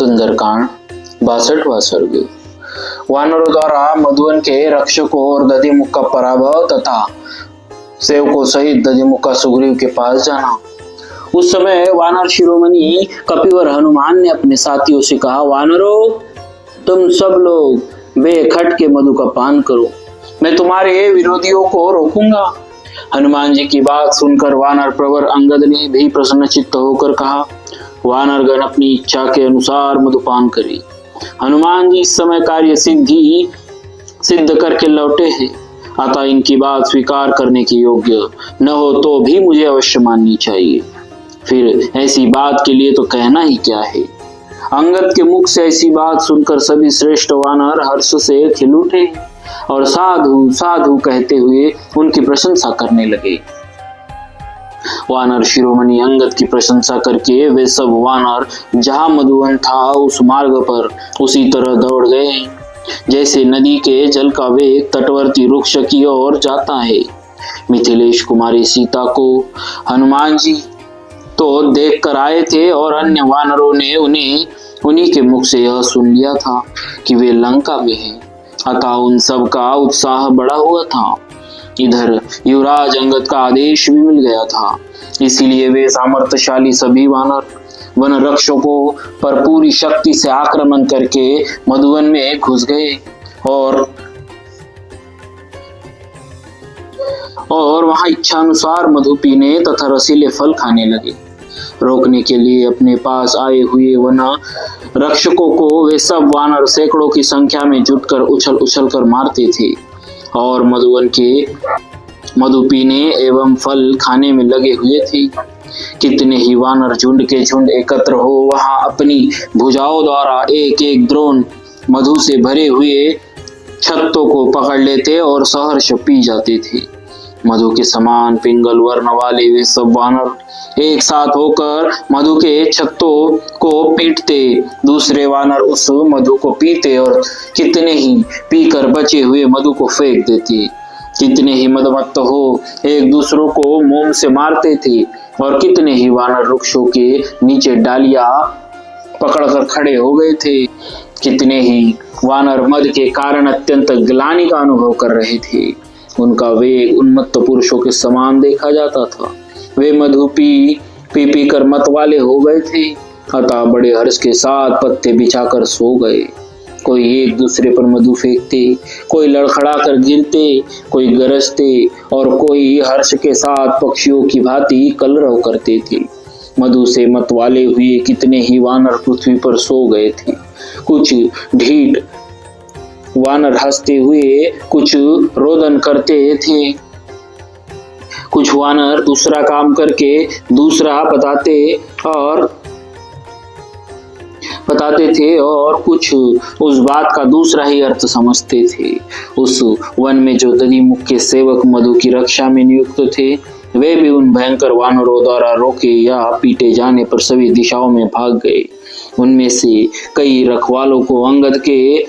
सुंदरकांड 62वां सर्ग। वानरों द्वारा मधुवन के रक्षकों और दधिमुख का पराभव तथा सेवकों सहित दधिमुख का सुग्रीव के पास जाना। उस समय वानर शिरोमणि कपिवर हनुमान ने अपने साथियों से कहा, वानरों, तुम सब लोग बेखट के मधु का पान करो, मैं तुम्हारे विरोधियों को रोकूंगा। हनुमान जी की बात सुनकर वानर प्रवर अंगद ने भी प्रसन्न चित्त होकर कहा, वानरगण अपनी इच्छा के अनुसार मधुपान करें। हनुमान जी इस समय कार्य सिद्ध करके लौटे हैं, अतः इनकी बात स्वीकार करने के योग्य न हो तो भी मुझे अवश्य माननी चाहिए। फिर ऐसी बात के लिए तो कहना ही क्या है। अंगद के मुख से ऐसी बात सुनकर सभी श्रेष्ठ वानर हर्ष से खिल उठे और साधु साधु कहते हुए उनकी प्रशंसा करने लगे। वानर शिरोमणि अंगद की प्रशंसा करके वे सब वानर जहां मधुवन था उस मार्ग पर उसी तरह दौड़ गए जैसे नदी के जल का वेग तटवर्ती वृक्ष की ओर जाता है। मिथिलेश कुमारी सीता को हनुमान जी तो देख कर आए थे और अन्य वानरों ने उन्हीं के मुख से यह सुन लिया था कि वे लंका में हैं, अतः उन सब का उत्साह बढ़ा हुआ था। इधर युवराज अंगद का आदेश भी मिल गया था, इसीलिए वे सामर्थ्यशाली सभी वानर वन रक्षकों पर पूरी शक्ति से आक्रमण करके मधुवन में घुस गए और वहां इच्छानुसार मधु पीने तथा रसीले फल खाने लगे। रोकने के लिए अपने पास आए हुए वन रक्षकों को वे सब वानर सैकड़ों की संख्या में जुटकर उछल उछल कर मारते थे और मधुवन के मधु पीने एवं फल खाने में लगे हुए थे। कितने ही वानर झुंड के झुंड एकत्र हो वहां अपनी भुजाओं द्वारा एक एक द्रोण मधु से भरे हुए छत्तों को पकड़ लेते और सहर्ष पी जाते थे। मधु के समान पिंगल वर्ण वाले वे सब वानर एक साथ होकर मधु के छत्तों को पीटते, दूसरे वानर उस मधु को पीते और कितने ही पीकर बचे हुए मधु को फेंक देते। कितने ही मदमत्त हो एक दूसरों को मोम से मारते थे और कितने ही वानर वृक्षों के नीचे डालियां पकड़कर खड़े हो गए थे। कितने ही वानर मद के कारण अत्यंत ग्लानि का अनुभव कर रहे थे। उनका वेग उन्मत्त पुरुषों के समान देखा जाता था। वे मधु पी कर मत वाले हो गए थे, अतः बड़े हर्ष के साथ पत्ते बिछाकर सो गए। कोई एक दूसरे पर मधु फेंकते, कोई लड़खड़ा कर गिरते, कोई गरजते और कोई हर्ष के साथ पक्षियों की भांति कलरव करते थे। मधु से मत वाले हुए कितने ही वानर पृथ्वी पर सो गए थे। कुछ ढीठ वानर हंसते हुए कुछ रोदन करते थे, कुछ वानर दूसरा काम करके दूसरा बताते थे और कुछ उस बात का दूसरा ही अर्थ समझते थे। उस वन में जो दधिमुख के सेवक मधु की रक्षा में नियुक्त थे वे भी उन भयंकर वानरों द्वारा रोके या पीटे जाने पर सभी दिशाओं में भाग गए। उनमें से कई रखवालों को अंगद के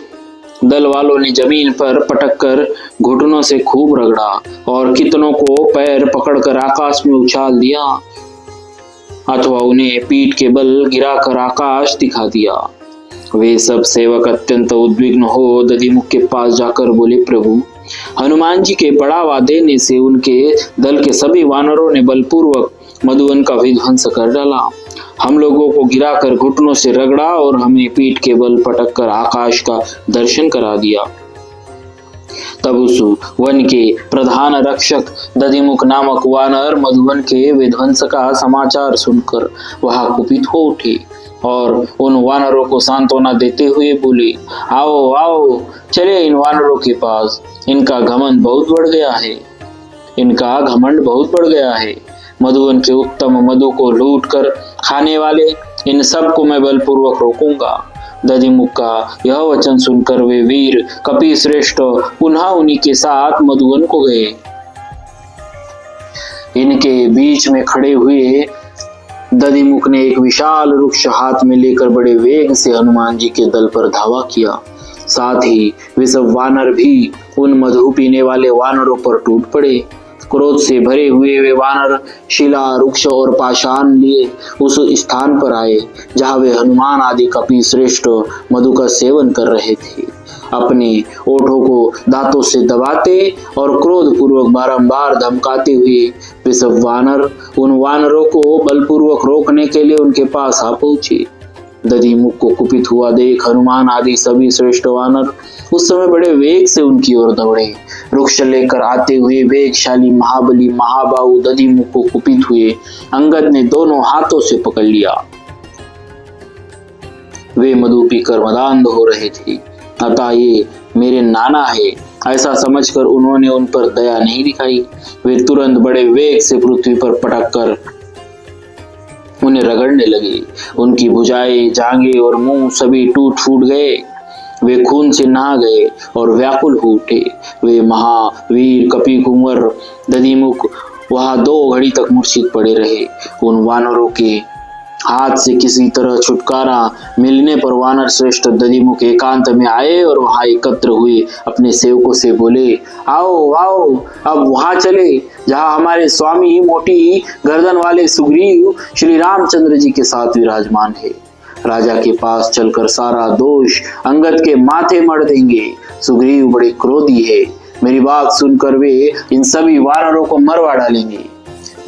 दल वालों ने जमीन पर पटक कर घुटनों से खूब रगड़ा और कितनों को पैर पकड़कर आकाश में उछाल दिया अथवा उन्हें पीठ के बल गिराकर आकाश दिखा दिया। वे सब सेवक अत्यंत उद्विग्न हो दधिमुख के पास जाकर बोले, प्रभु, हनुमान जी के बढ़ावा देने से उनके दल के सभी वानरों ने बलपूर्वक मधुवन का विध्वंस कर डाला। हम लोगों को गिराकर घुटनों से रगड़ा और हमें पीठ के बल पटक कर आकाश का दर्शन करा दिया। तब उस वन के प्रधान रक्षक दधिमुख नामक वानर मधुवन के विध्वंस का समाचार सुनकर वहां कुपित हो उठे और उन वानरों को सांत्वना देते हुए बोले, आओ आओ, चले इन वानरों के पास। इनका घमंड बहुत बढ़ गया है। मधुवन के उत्तम मधु को लूट कर खाने वाले इन सब को मैं बलपूर्वक रोकूंगा। दधिमुख का यह वचन सुनकर वे वीर कपि श्रेष्ठ पुनः उन्हीं के साथ मधुवन को गए। इनके बीच में खड़े हुए दधिमुख ने एक विशाल वृक्ष हाथ में लेकर बड़े वेग से हनुमान जी के दल पर धावा किया। साथ ही वे सब वानर भी उन मधु पीने वाले वानरों पर टूट पड़े क्रोध से भरे हुए वे वानर शिला, वृक्ष और पाषाण लिए उस स्थान पर आए जहाँ वे हनुमान आदि कपि श्रेष्ठ मधु का सेवन कर रहे थे। अपने ओठों को दांतों से दबाते और क्रोध पूर्वक बारंबार धमकाते हुए वे सब वानर उन वानरों को बलपूर्वक रोकने के लिए उनके पास आ पहुंचे। दधिमुख को कुपित हुआ देख हनुमान आदि सभी श्रेष्ठ वानर उस समय बड़े वेग से उनकी ओर दौड़े। वृक्ष लेकर आते हुए वेगशाली महाबली महाबाहु दधिमुख को कुपित हुए अंगद ने दोनों हाथों से पकड़ लिया। वे मधु पीकर मदान्ध हो रहे थे, अतः ये मेरे नाना है ऐसा समझकर उन्होंने उन पर दया नहीं दिखाई। वे तुरंत बड़े वेग से पृथ्वी पर पटक कर उन्हें रगड़ने लगे। उनकी भुजाएं, जांघें और मुंह सभी टूट फूट गए। वे खून से नहा गए और व्याकुल हो उठे। वे महावीर कपि कुंवर दधिमुख वहां 2 घड़ी तक मूर्छित पड़े रहे। उन वानरों के हाथ से किसी तरह छुटकारा मिलने पर वानर श्रेष्ठ दधिमुख एकांत में आए और वहां एकत्र हुए अपने सेवकों से बोले, आओ आओ अब वहां चले जहां हमारे स्वामी मोटी गर्दन वाले सुग्रीव श्री रामचंद्र जी के साथ विराजमान है। राजा के पास चलकर सारा दोष अंगद के माथे मढ़ देंगे। सुग्रीव बड़े क्रोधी है, मेरी बात सुनकर वे इन सभी वानरों को मरवा डालेंगे।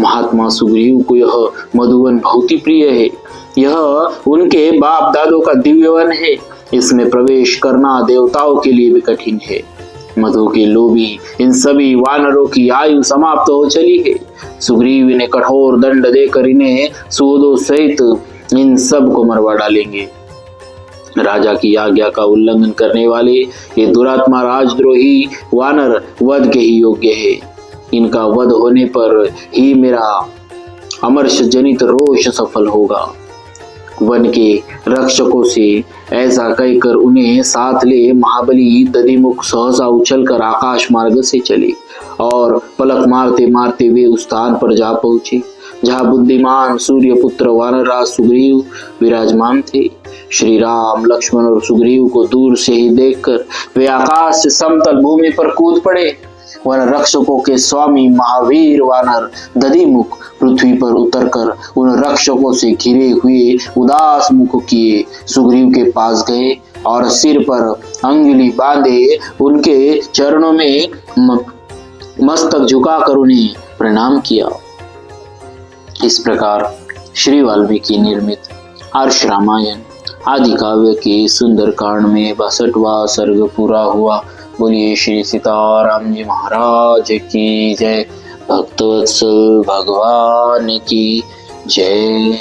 महात्मा सुग्रीव को यह मधुवन बहुत ही प्रिय है। यह उनके बाप दादों का दिव्य वन है। इसमें प्रवेश करना देवताओं के लिए भी कठिन है। मधु के लोभी इन सभी वानरों की आयु समाप्त हो चली है। सुग्रीव इन्हें कठोर दंड देकर इन्हें सूदों सहित इन सब को मरवा डालेंगे। राजा की आज्ञा का उल्लंघन करने वाले ये दुरात्मा राजद्रोही वानर वध के ही योग्य है। इनका वध होने पर ही मेरा अमर्ष जनित रोष सफल होगा। वन के रक्षकों से ऐसा कहकर उन्हें साथ ले महाबली दधिमुख सहसा उछलकर आकाश मार्ग से चले और पलक मारते मारते वे उस स्थान पर जा पहुंचे जहाँ बुद्धिमान सूर्यपुत्र वानरराज सुग्रीव विराजमान थे। श्री राम, लक्ष्मण और सुग्रीव को दूर से ही देखकर वे आकाश से समतल भूमि पर कूद पड़े। वन रक्षकों के स्वामी महावीर वानर दधिमुख पृथ्वी पर उतरकर उन रक्षकों से घिरे हुए उदास मुख किए सुग्रीव के पास गए और सिर पर अंगुली बांधे उनके चरणों में मस्तक झुकाकर उन्हें प्रणाम किया। इस प्रकार श्री वाल्मीकि निर्मित आर्ष रामायण आदि काव्य के सुंदर कांड में 62वां सर्ग पूरा हुआ। बोलिए श्री सीताराम जी महाराज की जय। भक्तवत्सल भगवान की जय।